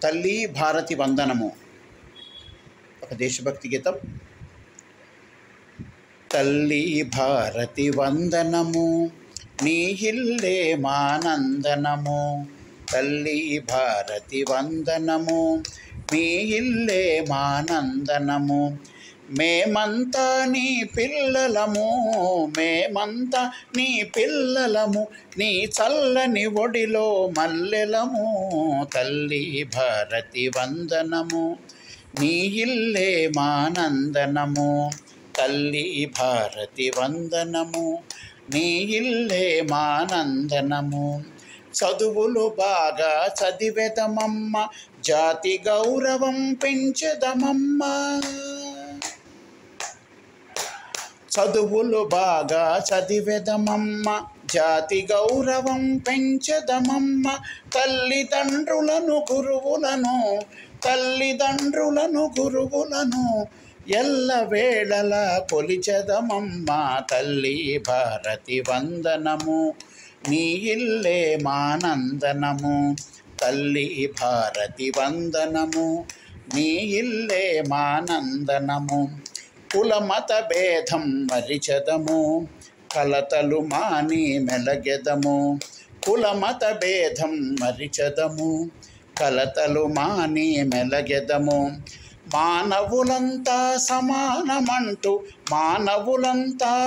తల్లి భారతి వందనము ఒక దేశభక్తి గీతం. తల్లి భారతి వందనము నీ ఇల్లే మానందనము, తల్లి భారతి వందనము నీ ఇల్లే మానందనము. మేమంతా నీ పిల్లలము, మేమంతా నీ పిల్లలము, నీ చల్లని ఒడిలో మల్లెలము. తల్లి భారతి వందనము నీ ఇల్లే మానందనము, తల్లి భారతి వందనము నీ ఇల్లే మానందనము. చదువులు బాగా చదివెదమమ్మ, జాతి గౌరవం పెంచెదమమ్మ. చదువులు బాగా చదివెదమమ్మ, జాతి గౌరవం పెంచెదమమ్మ. తల్లిదండ్రులను గురువులను ఎల్లవేళల కొలిచెదమమ్మ. తల్లి భారతి వందనము నీ ఇల్లే మానందనము, తల్లి భారతి వందనము నీ ఇల్లే మానందనము. కులమత భేదం మరిచెదము, కలతలు మాని మెలగెదము. కులమత భేదం మరిచెదము, కలతలు మాని మెలగెదము. మానవులంతా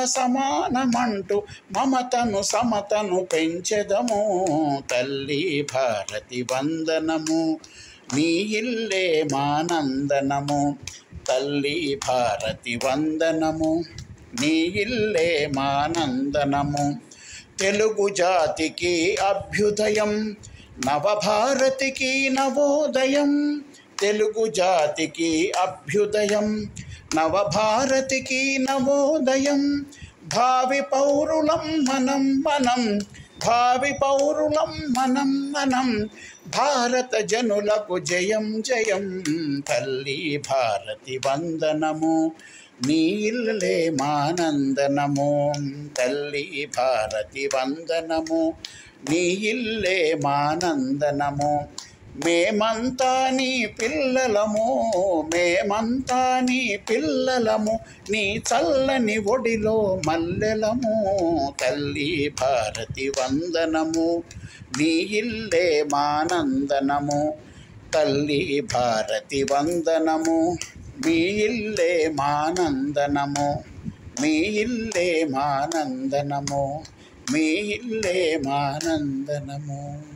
సమానమంటూ మమతను సమతను పెంచెదము. తల్లి భారతి వందనము నీ ఇల్లే మానందనము, తల్లి భారతి వందనము నీ ఇల్లే మానందనము. తెలుగు జాతికి అభ్యుదయం, నవభారతికి నవోదయం. తెలుగు జాతికి అభ్యుదయం, నవభారతికి నవోదయం. భావి పౌరులం మనం, భారత జనులకు జయం జయం. తల్లి భారతి వందనము నీ ఇల్లే మానందనము, తల్లి భారతి వందనము నీ ఇల్లే మానందనము. మేమంతా నీ పిల్లలము, నీ చల్లని ఒడిలో మల్లెలము. తల్లి భారతి వందనము నీ ఇల్లే మానందనము, తల్లి భారతి వందనము మీ ఇల్లే మానందనము, మీ ఇల్లే మానందనము, మీ ఇల్లే మానందనము.